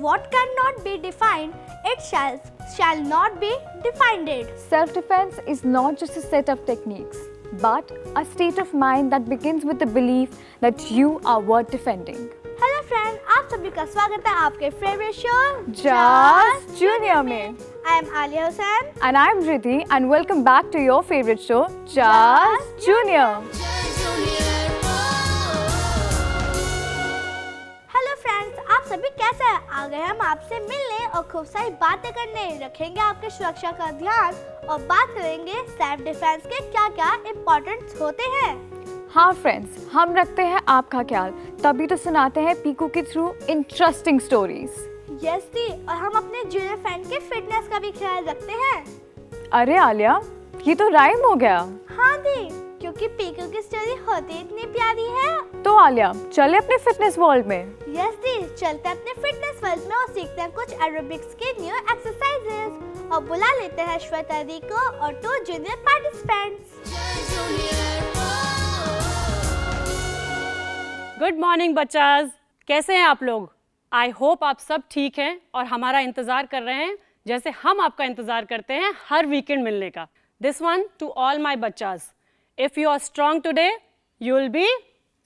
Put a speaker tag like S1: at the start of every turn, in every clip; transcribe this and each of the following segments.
S1: what cannot be defined, it shall not be defined.
S2: Self-defense is not just a set of techniques, but a state of mind that begins with the belief that you are worth defending.
S1: Hello friend, आप सभी का स्वागत है आपके favourite show
S2: Just Junior में.
S1: I am Alia Hussain
S2: And I'm Riddhi and welcome back to your favorite show, Just Junior.
S1: Hello friends, आप सभी कैसे हैं? आ गए हम आपसे मिलने और खूब सारी बातें करने। रखेंगे आपके सुरक्षा का ध्यान और बात करेंगे सेल्फ डिफेंस के क्या-क्या इम्पोर्टेंट्स होते हैं।
S2: हाँ फ्रेंड्स, हम रखते हैं आपका ख्याल, तभी तो सुनाते हैं पीकू के थ्रू इंटरेस्टिंग स्टोरीज।
S1: यस दी, और हम अपने जूनियर फ्रेंड के फिटनेस का भी ख्याल रखते हैं।
S2: अरे आलिया, ये तो राइम हो गया।
S1: हाँ दी, क्योंकि पीकू की स्टोरी होती इतनी प्यारी है।
S2: तो आलिया, चले अपने फिटनेस वर्ल्ड में।
S1: यस दी, चलते अपने फिटनेस वर्ल्ड में और सीखते हैं कुछ एरोबिक्स के न्यू एक्सरसाइजेस और बुला लेते हैं श्वेता दी को और 2 जूनियर पार्टिसिपेंट्स।
S3: गुड मॉर्निंग बच्चाज, कैसे हैं आप लोग? आई होप आप सब ठीक हैं और हमारा इंतज़ार कर रहे हैं जैसे हम आपका इंतज़ार करते हैं हर वीकेंड मिलने का। This one to all my बच्चाज, if you are strong today you will be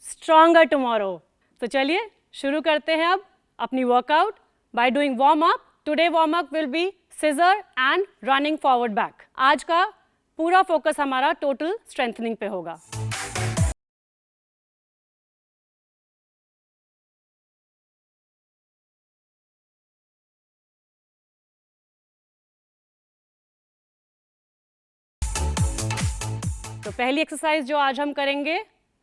S3: stronger tomorrow. तो चलिए शुरू करते हैं अब अपनी workout by doing warm up. Today warm up will be scissor and running forward back. आज का पूरा फोकस हमारा टोटल स्ट्रेंथनिंग पे होगा। तो पहली एक्सरसाइज जो आज हम करेंगे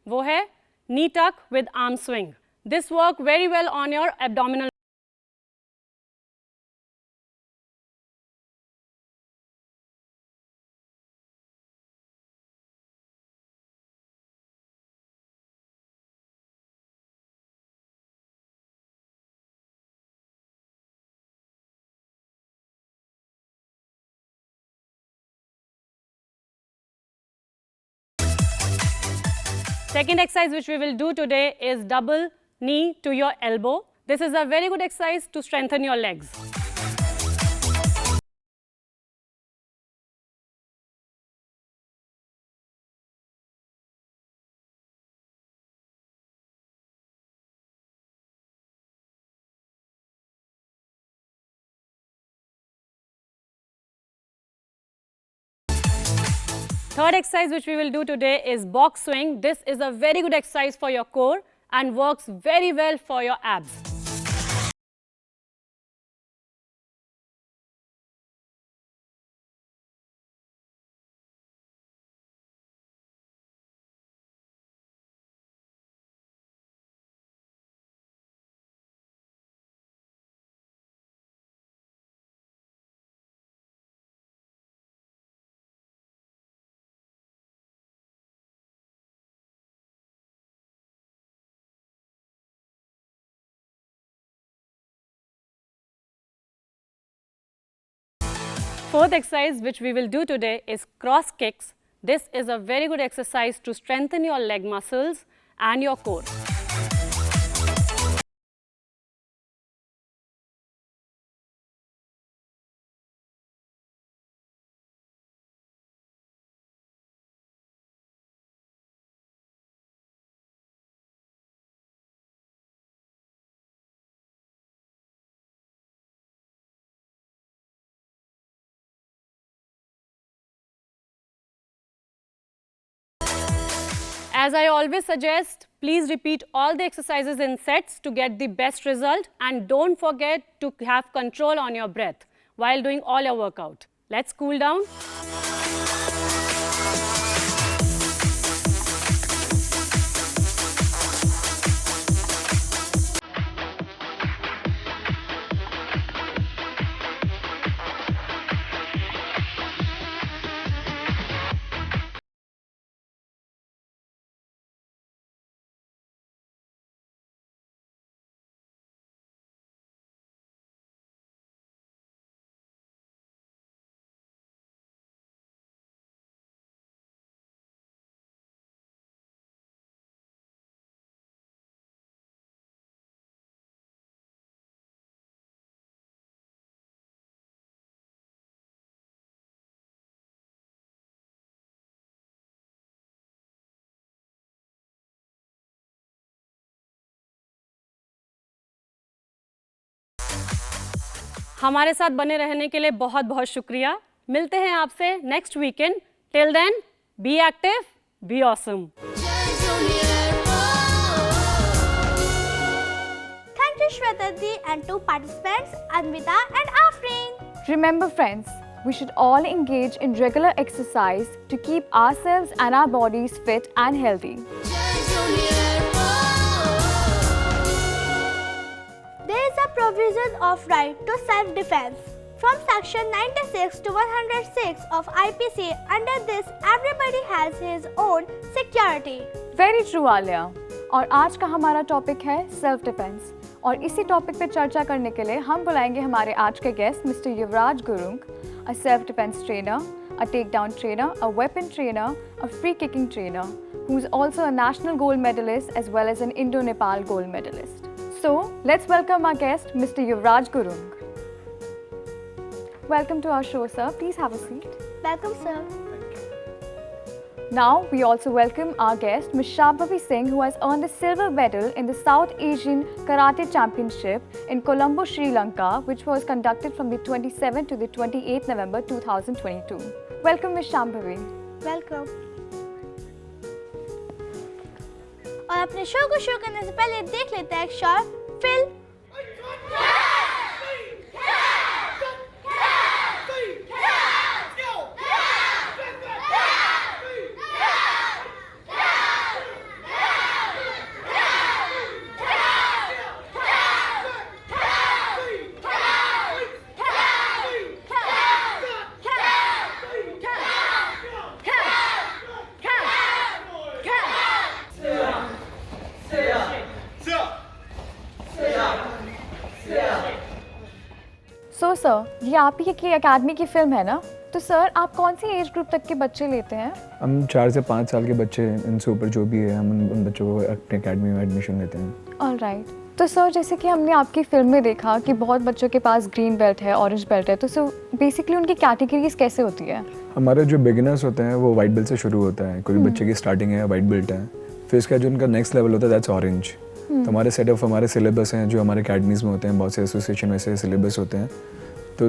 S3: वो है नी टक with arm swing. This work very well on your abdominal. Second exercise which we will do today is double knee to your elbow. This is a very good exercise to strengthen your legs. Third exercise which we will do today is box swing. This is a very good exercise for your core and works very well for your abs. Fourth exercise which we will do today is cross kicks. This is a very good exercise to strengthen your leg muscles and your core. As I always suggest, please repeat all the exercises in sets to get the best result, and don't forget to have control on your breath while doing all your workout. Let's cool down. हमारे साथ बने रहने के लिए बहुत बहुत शुक्रिया। मिलते हैं आपसे next weekend. Till then, be active, be awesome.
S1: Thank you Shweta Di and two participants, Anvita and Afreen.
S2: Remember friends, we should all engage in regular exercise to keep ourselves and our bodies fit and healthy.
S1: There is a provision of right to self-defense. From section 96 to 106 of IPC, under this everybody has his own security.
S2: Very true Alia. और आज का हमारा topic है self defence, और इसी topic पे चर्चा करने के लिए हम बुलाएंगे हमारे आज के guest mister Yuvraj Gurung, a self defence trainer, a takedown trainer, a weapon trainer, a free kicking trainer, who is also a national gold medalist as well as an Indo-Nepal gold medalist. So, let's welcome our guest, Mr. Yuvraj Gurung. Welcome to our show, sir. Please have a seat.
S1: Welcome sir.
S2: Now, we also welcome our guest, Ms. Shambhavi Singh, who has earned the silver medal in the South Asian Karate Championship in Colombo, Sri Lanka, which was conducted from the 27th to the 28th November 2022. Welcome, Ms. Shambhavi.
S1: Welcome. और अपने show को शुरू करने से पहले देख लेते हैं एक शॉर्ट फिल्म।
S2: So, sir, ये आप ही की अकेडमी की फिल्म है ना? तो सर, आप कौन सी एज ग्रुप तक के बच्चे लेते हैं?
S4: हम 4 से 5 साल के बच्चे, इनसे ऊपर जो भी है, हम उन बच्चों को अपने अकेडमी में एडमिशन लेते हैं।
S2: ऑलराइट। तो सर, जैसे कि हमने आपकी फिल्म में देखा कि बहुत बच्चों के पास ग्रीन बेल्ट है, ऑरेंज बेल्ट है, तो सर बेसिकली उनकी कैटेगरीज कैसे होती है?
S4: हमारे जो बिगिनर्स होते हैं वो वाइट बेल्ट से शुरू होता है। कोई बच्चे की स्टार्टिंग है वाइट बेल्ट है, फिर इसका जो उनका नेक्स्ट लेवल होता है दैट्स ऑरेंज। तो हमारे सेट ऑफ हमारे सिलेबस हैं जो हमारे अकेडमीज़ में होते हैं, बहुत से एसोसिएशन में से सिलेबस होते हैं। तो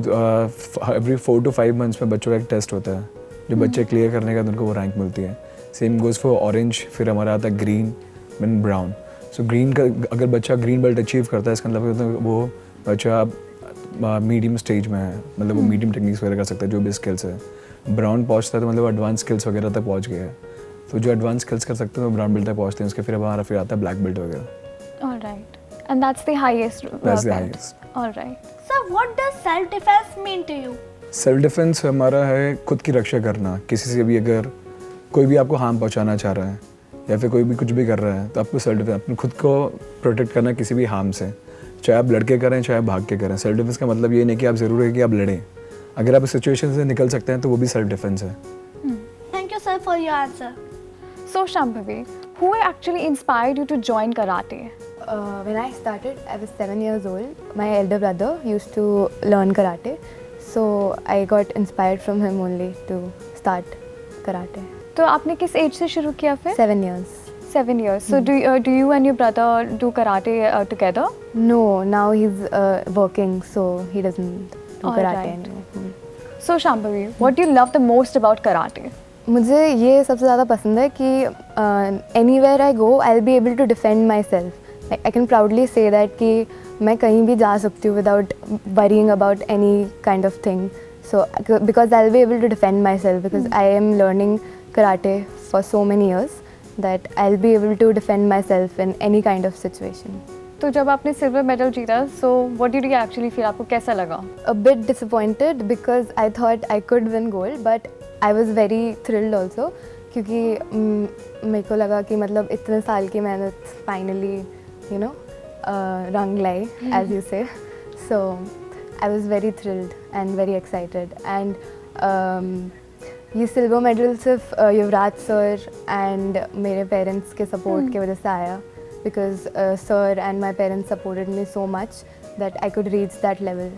S4: एवरी 4 to 5 मंथ्स में बच्चों का एक टेस्ट होता है, जो बच्चे क्लियर करने के बाद उनको वो रैंक मिलती है। सेम गोज़ फॉर ऑरेंज, फिर हमारा आता है green and brown. So green का अगर बच्चा ग्रीन बेल्ट अचीव करता है, इसका मतलब वो बच्चा मीडियम स्टेज में है, मतलब वो मीडियम टेक्निक्स वगैरह कर सकता है जो भी स्किल्स है। ब्राउन पहुँचता है तो मतलब एडवांस स्किल्स वगैरह तक पहुँच गया है। तो जो एडवांस स्किल्स कर सकते हैं वो ब्राउन बेल्ट तक पहुँचते हैं, उसके फिर हमारा फिर आता है ब्लैक बेल्ट वगैरह।
S2: Alright, and that's the highest.
S4: That's the highest.
S2: Alright.
S1: So what does self-defense mean to you?
S4: Self defence हमारा है खुद की रक्षा करना। किसी से भी अगर कोई भी आपको हार्म पहुंचाना चाह रहा है या फिर कोई भी कुछ भी कर रहा है, तो आपको सेल्फ डिफेंस, अपने खुद को प्रोटेक्ट करना किसी भी हार्म से, चाहे आप लड़के करें चाहे भाग के करें। सेल्फ डिफेंस का मतलब ये नहीं कि आप ज़रूर है कि आप लड़ें, अगर आप इस सिचुएशन से निकल सकते हैं तो वो भी सेल्फ डिफेंस है।
S1: Thank you sir for your answer.
S2: So, Shambhavi, who actually inspired you to join karate?
S5: When I started, I was 7 years old. My elder brother used to learn karate, so I got inspired from him only to start karate.
S2: तो आपने किस as से शुरू किया फिर?
S5: 7 years.
S2: 7 years. So do you and your brother do karate together?
S5: No, now he's working, so he doesn't do karate
S2: Alright.
S5: anymore.
S2: So, Shambhavi, what do you love the most about karate?
S5: मुझे ये सबसे ज़्यादा पसंद है कि anywhere I go, I'll be able to defend myself. I can proudly say that कि मैं कहीं भी जा सकती हूँ without worrying about any kind of thing. So because I'll be able to defend myself, because I am learning karate for so many years that I'll be able to defend myself in any kind of situation.
S2: तो जब आपने silver medal जीता, so what did you actually feel? आपको कैसा लगा?
S5: A bit disappointed because I thought I could win gold, but I was very thrilled also क्योंकि मेरे को लगा कि मतलब इतने साल की मेहनत finally you know rang lai, as you say. So I was very thrilled and very excited, and ये सिल्वर मेडल सिर्फ युवराज सर एंड मेरे पेरेंट्स के सपोर्ट की वजह से आया, because sir and my parents supported me so much that I could reach that level.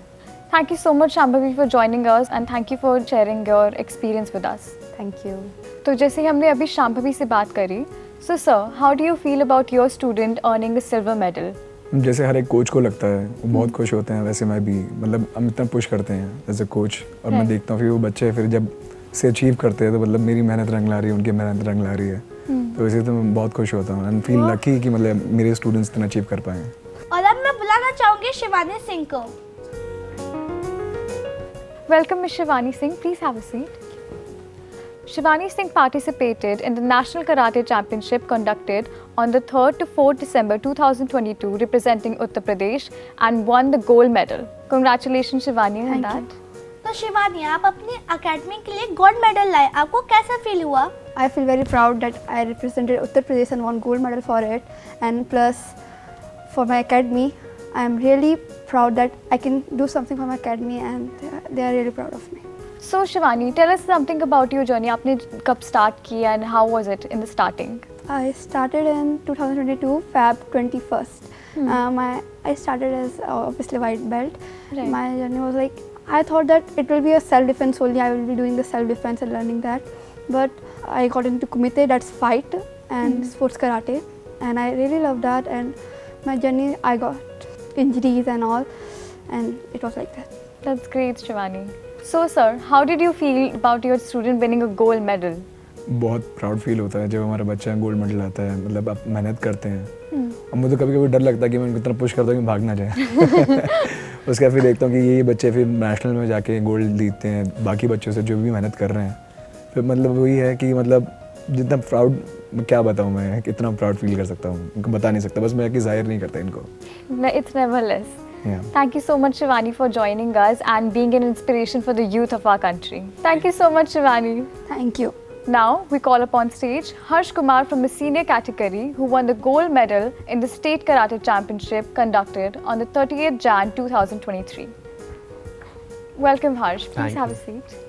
S2: Thank you so much, Shambhavi, for joining us, and thank you for sharing your experience with us.
S5: Thank you.
S2: तो जैसे ही हमने अभी शाम्भवी से बात करी, so sir, how do you feel about your student earning the silver medal?
S4: जैसे हर एक coach को लगता है वो बहुत खुश होते हैं, वैसे मैं भी मतलब हम इतना पुश करते हैं एज अ कोच, और मैं देखता हूँ फिर वो बच्चे फिर जब से अचीव करते हैं तो मतलब मेरी मेहनत रंग ला रही है, उनकी मेहनत रंग ला रही है, तो इसी तो मैं बहुत खुश होता हूँ एंड फील लकी कि मतलब मेरे स्टूडेंट्स इतना अचीव कर पाए।
S1: और अब मैं बुलाना चाहूंगी शिवानी सिंह को।
S2: Welcome, Ms. Shivani Singh. Please have a seat. Shivani Singh participated in the National Karate Championship conducted on the 3rd to 4th December 2022 representing Uttar Pradesh and won the gold medal. Congratulations, Shivani, on that.
S1: तो शिवानी, आप अपनी academy के लिए gold medal लाए, आपको कैसा feel हुआ?
S6: I feel very proud that I represented Uttar Pradesh and won gold medal for it, and plus for my academy, I am really proud that I can do something for my academy, and they are really proud of me.
S2: So, Shivani, tell us something about your journey. आपने कब start किया and how was it in the starting?
S6: I started in 2022, Feb 21st. I started as obviously white belt.
S2: Right.
S6: My journey was like, I thought that it will be a self-defense only. I will be doing the self-defense and learning that. But I got into Kumite, that's fight and sports karate, and I really loved that. And my journey, I got injuries and all, and it was like that.
S2: That's great, Shivani. So, sir, how did you feel about your student winning a gold medal?
S4: बहुत proud feel होता है जब हमारा बच्चा gold medal आता है, मतलब आप मेहनत करते हैं और मुझे कभी कभी डर लगता है कि मैं उनको इतना पुश करता हूँ कि भाग ना जाए उसका फिर देखता हूँ कि ये बच्चे फिर नेशनल में जाके गोल्ड जीतते हैं बाकी बच्चों से जो भी मेहनत कर रहे हैं, फिर मतलब वही है कि मतलब जितना प्राउड, क्या बताऊँ मैं कितना प्राउड फील कर सकता हूँ, इनको बता नहीं सकता, बस मैं कि जाहिर नहीं करता इनको।
S2: It's never less.
S4: Yeah.
S2: Thank you so much, Shivani, for joining us and being an inspiration for the youth of our country. Thank you so much, Shivani.
S6: Thank you.
S2: Now, we call upon stage Harsh Kumar from the senior category who won the gold medal in the State Karate Championship conducted on the 30th Jan 2023. Welcome, Harsh. Please
S7: Thank
S2: have
S7: you.
S2: a seat.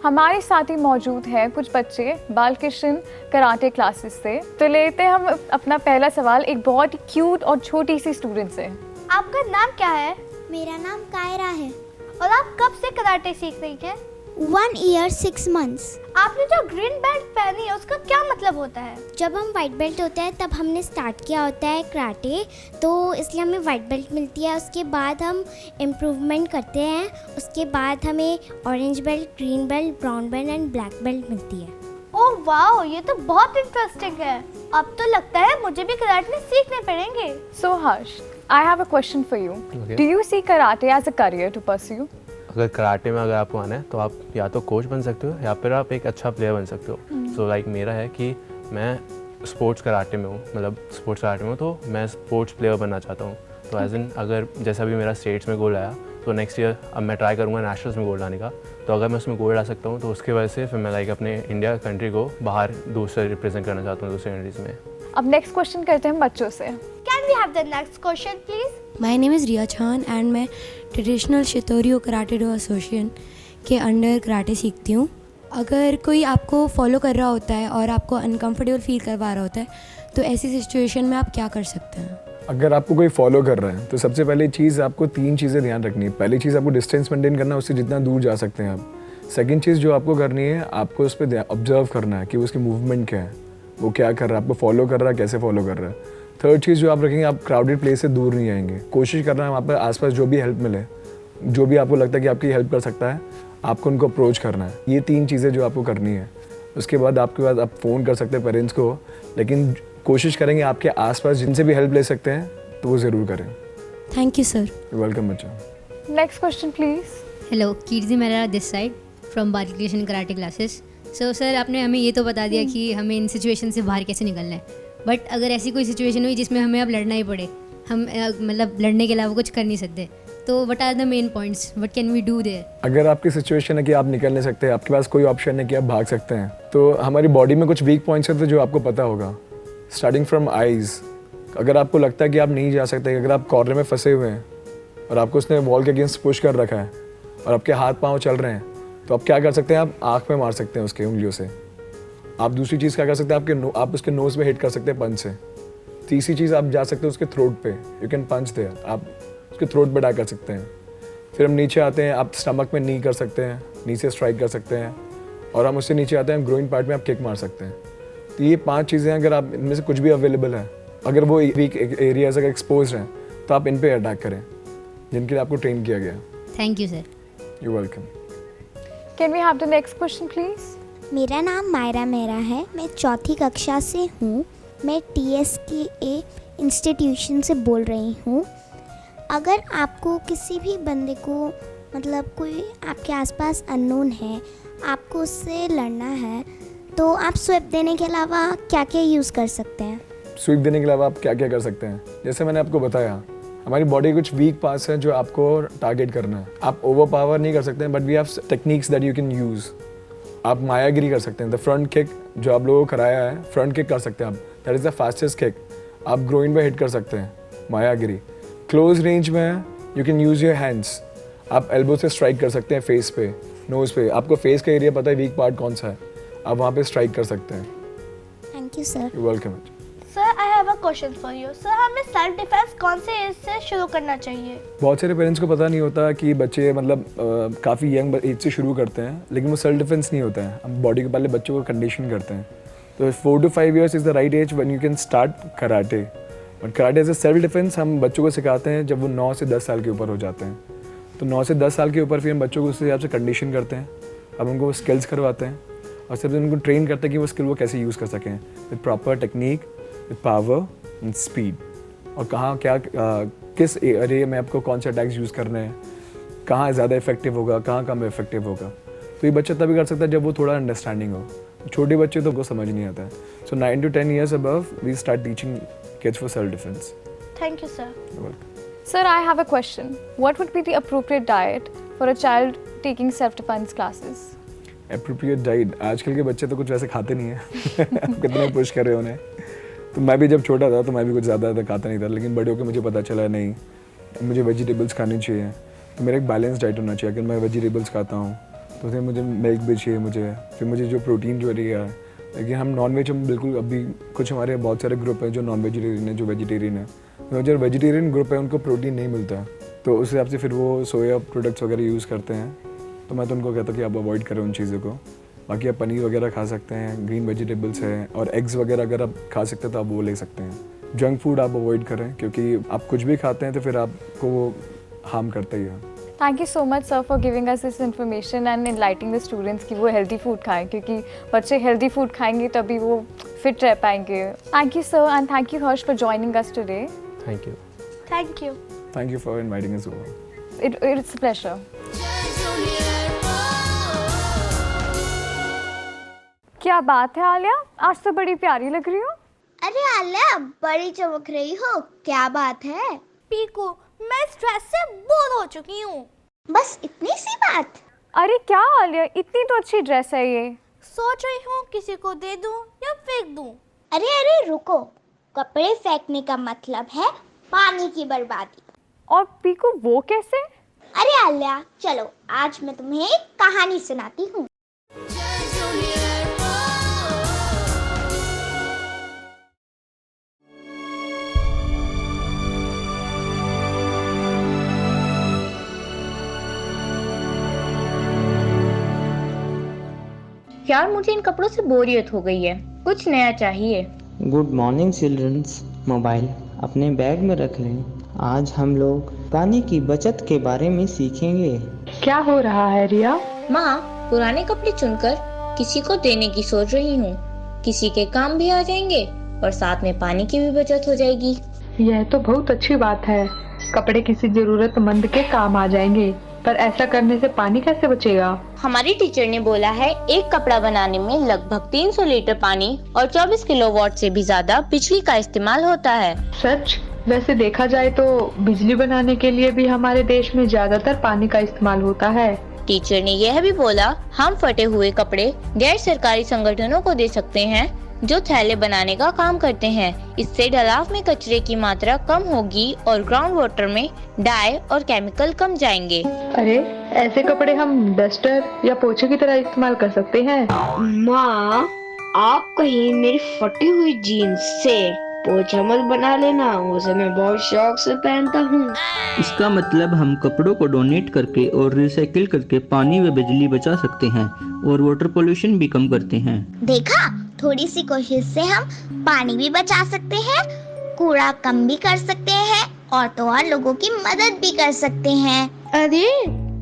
S2: हमारे साथ ही मौजूद हैं कुछ बच्चे Balkrishna karate classes से। तो लेते हैं हम अपना पहला सवाल एक बहुत ही क्यूट और छोटी सी स्टूडेंट से।
S1: आपका नाम क्या है?
S8: मेरा नाम कायरा है।
S1: और आप कब से कराटे सीख रही हैं?
S8: 1 year 6 months।
S1: आपने जो ग्रीन बेल्ट पहनी है उसका क्या मतलब होता है?
S8: जब हम वाइट बेल्ट होते हैं तब हमने स्टार्ट किया होता है कराटे, तो इसलिए हमें वाइट बेल्ट मिलती है। उसके बाद हम इम्प्रूवमेंट करते हैं, उसके बाद हमें orange belt, green belt, brown belt and black belt मिलती है।
S1: ओह वाओ, ये तो बहुत इंटरेस्टिंग है। अब तो लगता है मुझे भी कराटे सीखने पड़ेंगे।
S2: So Harsh, I have a question for you.
S7: Okay.
S2: Do you see karate as a career to pursue?
S7: अगर कराटे में अगर आपको आना है तो आप या तो कोच बन सकते हो या फिर आप एक अच्छा प्लेयर बन सकते हो। सो लाइक मेरा है कि मैं स्पोर्ट्स कराटे में हूँ, मतलब स्पोर्ट्स कराटे में हूँ, तो मैं स्पोर्ट्स प्लेयर बनना चाहता हूँ। तो एज इन अगर जैसा भी मेरा स्टेट्स में गोल्ड आया तो नेक्स्ट ईयर अब मैं ट्राई करूँगा नेशनल्स में गोल्ड लाने का। तो अगर मैं उसमें गोल्ड ला सकता हूँ तो उसकी वजह से फिर मैं लाइक अपने इंडिया कंट्री को बाहर दूसरे रिप्रेजेंट करना चाहता हूँ दूसरे कंट्रीज़ में।
S2: अब नेक्स्ट क्वेश्चन करते हैं हम बच्चों से।
S1: Can we have the next question, please?
S9: My name is Riya छान एंड मैं traditional Shitoryu karate do association के अंडर कराटे सीखती हूँ। अगर कोई आपको फॉलो कर रहा होता है और आपको अनकंफर्टेबल फील करवा रहा होता है तो ऐसी सिचुएशन में आप क्या कर सकते हैं?
S4: अगर आपको कोई फॉलो कर रहा है तो सबसे पहली चीज़ आपको 3 चीज़ें ध्यान रखनी है। पहली चीज़ आपको डिस्टेंस मेंटेन करना है, उससे जितना दूर जा सकते हैं आप। सेकंड चीज़ जो आपको करनी है, आपको उस पर ऑब्जर्व करना है कि उसकी मूवमेंट क्या है, वो क्या कर रहा है, आपको फॉलो कर रहा है, कैसे फॉलो कर रहा है। थर्ड चीज़ जो आप रखेंगे, आप क्राउडेड प्लेस से दूर नहीं आएंगे। कोशिश करना है वहाँ पर आसपास जो भी हेल्प मिले, जो भी आपको लगता है कि आपकी हेल्प कर सकता है, आपको उनको अप्रोच करना है। ये 3 चीज़ें जो आपको करनी है। उसके बाद आपके बाद आप फ़ोन कर सकते हैं पेरेंट्स को, लेकिन कोशिश करेंगे आपके आसपास जिनसे भी हेल्प ले सकते हैं तो वो ज़रूर करें।
S9: Thank you sir.
S4: वेलकम बच्चा।
S2: Next question please.
S10: हेलो, कीर्ति मेरा this side from Balkrishna karate classes. So sir, आपने हमें ये तो बता दिया कि हमें इन सिचुएशन से बाहर कैसे निकलना है, बट अगर ऐसी कोई सिचुएशन हुई जिसमें हमें अब लड़ना ही पड़े, हम मतलब लड़ने के अलावा कुछ कर नहीं सकते, तो what are the main points, what can we do there?
S4: अगर आपकी सिचुएशन है कि आप निकल नहीं सकते, आपके पास कोई ऑप्शन है कि आप भाग सकते हैं, तो हमारी बॉडी में कुछ वीक पॉइंट्स होते हैं जो आपको पता होगा। स्टार्टिंग फ्रॉम आइज़, अगर आपको लगता है कि आप नहीं जा सकते, अगर आप कॉर्नर में फंसे हुए हैं और आपको उसने वॉल के अगेंस्ट पुश कर रखा है और आपके हाथ पाँव चल रहे हैं, तो आप क्या कर सकते हैं, आप आँख में मार सकते हैं उसके उंगलियों से। आप दूसरी चीज़ क्या कर सकते हैं, आप उसके नोज़ पे हिट कर सकते हैं पंच से। तीसरी चीज़ आप जा सकते हैं उसके थ्रोट पे, यू कैन पंच देयर, आप उसके थ्रोट पे अटैक कर सकते हैं। फिर हम नीचे आते हैं, आप स्टमक में नी कर सकते हैं, नीचे स्ट्राइक कर सकते हैं, और हम उससे नीचे आते हैं, ग्रोइन पार्ट में आप किक मार सकते हैं। तो ये 5 चीज़ें हैं, अगर आप इनमें से कुछ भी अवेलेबल है अगर वो वीक एरियाज अगर एक्सपोज हैं तो आप इन पे अटैक करें जिनके लिए आपको ट्रेन किया गया।
S10: Thank you sir.
S4: You welcome.
S2: Can we have the next question, please?
S8: मेरा नाम मायरा मेहरा है, मैं 4th कक्षा से हूँ। मैं TSKA इंस्टीट्यूशन से बोल रही हूँ। अगर आपको किसी भी बंदे को मतलब कोई आपके आसपास अननोन है, आपको उससे लड़ना है, तो आप स्विप देने के अलावा क्या क्या यूज़ कर सकते हैं?
S4: स्वीप देने के अलावा आप क्या क्या कर सकते हैं? जैसे मैंने आपको बताया, हमारी बॉडी कुछ वीक पार्ट्स हैं जो आपको टारगेट करना है। आप ओवर पावर नहीं कर सकते हैं, but we have techniques that you can use. आप मायागिरी कर सकते हैं, द फ्रंट किक जो आप लोगों को कराया है, फ्रंट किक कर सकते हैं आप, that is the fastest kick. आप ग्रोइन पे हिट कर सकते हैं, मायागिरी। क्लोज रेंज में you can use your hands. आप एल्बो से स्ट्राइक कर सकते हैं फेस पे, नोज़ पे। आपको फेस का एरिया पता है वीक पार्ट कौन सा है, आप वहाँ पे स्ट्राइक कर सकते हैं।
S8: Thank you sir.
S4: You welcome.
S1: Sir I have a question for you. Sir हमें सेल्फ डिफेंस कौन से एज से शुरू करना चाहिए?
S4: बहुत सारे पेरेंट्स को पता नहीं होता कि बच्चे मतलब काफ़ी यंग एज से शुरू करते हैं, लेकिन वो सेल्फ डिफेंस नहीं होता है। हम बॉडी के पहले बच्चों को कंडीशन करते हैं। तो 4 to 5 years is the right age when you can start karate. But karate as a self defence हम बच्चों को सिखाते हैं जब वो 9 से 10 साल के ऊपर हो जाते हैं। तो 9 से 10 साल के ऊपर फिर हम बच्चों को उस हिसाब से कंडीशन करते हैं। अब उनको स्किल्स करवाते हैं और सिर्फ उनको ट्रेन करते हैं कि वो स्किल वो कैसे यूज़ कर सकें with proper technique, with power and speed. और कहाँ क्या किस एरिया में आपको कौन से अटैक्स यूज़ करने हैं, कहाँ ज़्यादा इफेक्टिव होगा, कहाँ कम इफेक्टिव होगा। तो ये बच्चा तभी कर सकता है जब वो थोड़ा अंडरस्टैंडिंग हो। छोटे बच्चे तो वो समझ नहीं आता है। सो 9 to 10 years above we start teaching kids for self defense.
S1: Thank you sir.
S4: You're welcome.
S2: Sir, I have a question. What would be the appropriate diet for a child taking self-defense classes?
S4: Appropriate diet, आजकल के बच्चे तो कुछ वैसे खाते नहीं हैं। आप कितना पुश कर रहे हो उन्हें। तो मैं भी जब छोटा था तो मैं भी कुछ ज़्यादा खाता नहीं था, लेकिन बड़े होकर मुझे पता चला नहीं मुझे वेजिटेबल्स खानी चाहिए। तो मेरा एक बैलेंस डाइट होना चाहिए। अगर मैं वेजिटेबल्स खाता हूँ तो फिर मुझे मिल्क भी चाहिए, फिर मुझे जो प्रोटीन जो रहेगा। लेकिन हम नॉन वेज हम बिल्कुल अभी कुछ हमारे बहुत सारे ग्रुप हैं जो नॉन वेजिटेरियन है, जो वेजिटेरियन है। तो जो वेजिटेरियन ग्रुप है उनको प्रोटीन नहीं मिलता, तो उस हिसाब से फिर वो सोया प्रोडक्ट्स वगैरह यूज़ करते हैं। तो मैं तो उनको कहता हूँ कि आप अवॉइड करें उन चीज़ों को। बाकी आप पनीर वगैरह खा सकते हैं, ग्रीन वेजिटेबल्स हैं, और एग्स वगैरह अगर आप खा सकते हैं तो आप वो ले सकते हैं। जंक फूड आप अवॉइड करें, क्योंकि आप कुछ भी खाते हैं तो फिर आपको वो हार्म करता ही है।
S2: Thank you so much, sir, for giving us this information and enlightening the students कि वो healthy food खाएं, क्योंकि बच्चे healthy food खाएंगे तभी वो fit रह पाएंगे। Thank you, sir, and thank you, Harsh, for joining us today.
S7: Thank you.
S1: Thank you.
S4: Thank you for inviting us over.
S2: It's a pleasure. क्या बात है आलिया, आज तो बड़ी प्यारी लग रही हो।
S8: अरे आलिया, बड़ी चमक रही हो, क्या बात है?
S1: पीकू, मैं स्ट्रेस से बोर हो चुकी हूँ।
S8: बस इतनी सी बात?
S2: अरे क्या आलिया, इतनी तो अच्छी ड्रेस है ये।
S1: सोच रही हूँ किसी को दे दूँ या फेंक दूँ।
S8: अरे रुको, कपड़े फेंकने का मतलब है पानी की बर्बादी।
S2: और पीकू वो कैसे?
S8: अरे आलिया, चलो आज मैं तुम्हें एक कहानी सुनाती हूँ।
S11: यार मुझे इन कपड़ों से बोरियत हो गई है, कुछ नया चाहिए।
S12: गुड मॉर्निंग चिल्ड्रंस, मोबाइल अपने बैग में रख लें। आज हम लोग पानी की बचत के बारे में सीखेंगे।
S11: क्या हो रहा है रिया? माँ, पुराने कपड़े चुनकर किसी को देने की सोच रही हूँ। किसी के काम भी आ जाएंगे और साथ में पानी की भी बचत हो जाएगी।
S13: यह तो बहुत अच्छी बात है। कपड़े किसी जरूरतमंद के काम आ जाएंगे, पर ऐसा करने से पानी कैसे बचेगा?
S11: हमारी टीचर ने बोला है एक कपड़ा बनाने में लगभग 300 लीटर पानी और 24 किलोवाट से भी ज्यादा बिजली का इस्तेमाल होता है।
S13: सच? वैसे देखा जाए तो बिजली बनाने के लिए भी हमारे देश में ज्यादातर पानी का इस्तेमाल होता है।
S11: टीचर ने यह भी बोला हम फटे हुए कपड़े गैर सरकारी संगठनों को दे सकते हैं जो थैले बनाने का काम करते हैं। इससे ढलाव में कचरे की मात्रा कम होगी और ग्राउंड वाटर में डाई और केमिकल कम जाएंगे।
S13: अरे ऐसे कपड़े हम डस्टर या पोछे की तरह इस्तेमाल कर सकते हैं।
S14: माँ, आप कहीं मेरी फटी हुई जीन्स से पोछा मत बना लेना, उसे मैं बहुत शौक से पहनता हूँ।
S12: इसका मतलब हम कपड़ों को डोनेट करके और रिसाइकिल करके पानी व बिजली बचा सकते हैं और वाटर पोल्यूशन भी कम करते हैं।
S8: देखा, थोड़ी सी कोशिश से हम पानी भी बचा सकते हैं कूड़ा कम भी कर सकते हैं और तो और लोगों की मदद भी कर सकते हैं।
S1: अरे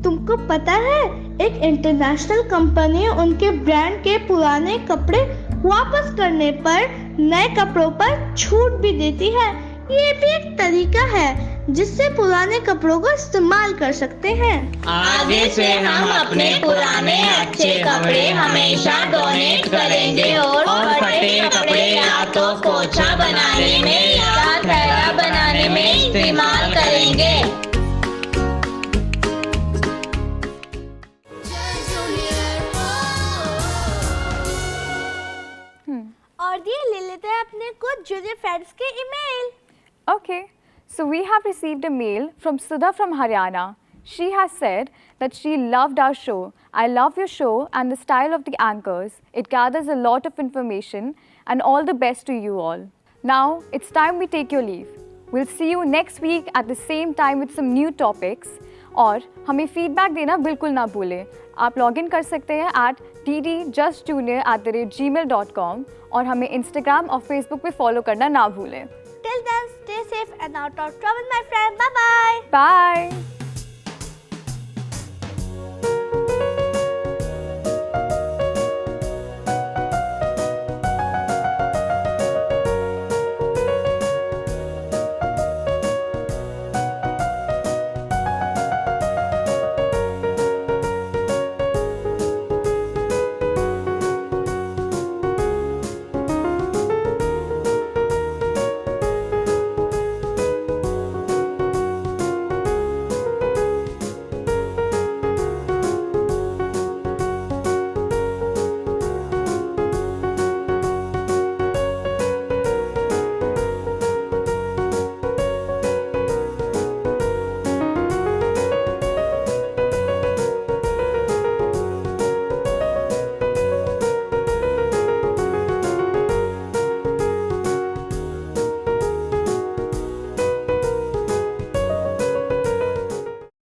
S1: तुमको पता है, एक इंटरनेशनल कंपनी उनके ब्रांड के पुराने कपड़े वापस करने पर नए कपड़ों पर छूट भी देती है। ये भी एक तरीका है जिससे पुराने कपड़ों को इस्तेमाल कर सकते हैं।
S11: आगे से हम अपने पुराने अच्छे कपड़े हमेशा डोनेट करेंगे और फटे कपड़े या तो पोछा बनाने में या थैला बनाने में इस्तेमाल करेंगे।
S1: और ये ले लेते हैं अपने कुछ जूनियर फ्रेंड्स के email.
S2: Okay, so we have received a mail from Sudha from Haryana. She has said that she loved our show. I love your show and the style of the anchors. It gathers a lot of information and all the best to you all. Now, it's time we take your leave. We'll see you next week at the same time with some new topics. और हमें feedback देना बिल्कुल ना भूलें। आप login कर सकते हैं @ddjustjunior@gmail.com और हमें इंस्टाग्राम और फेसबुक पे फॉलो करना ना भूलें।
S1: Till then, stay safe and out of trouble, my friend. Bye bye.
S2: Bye.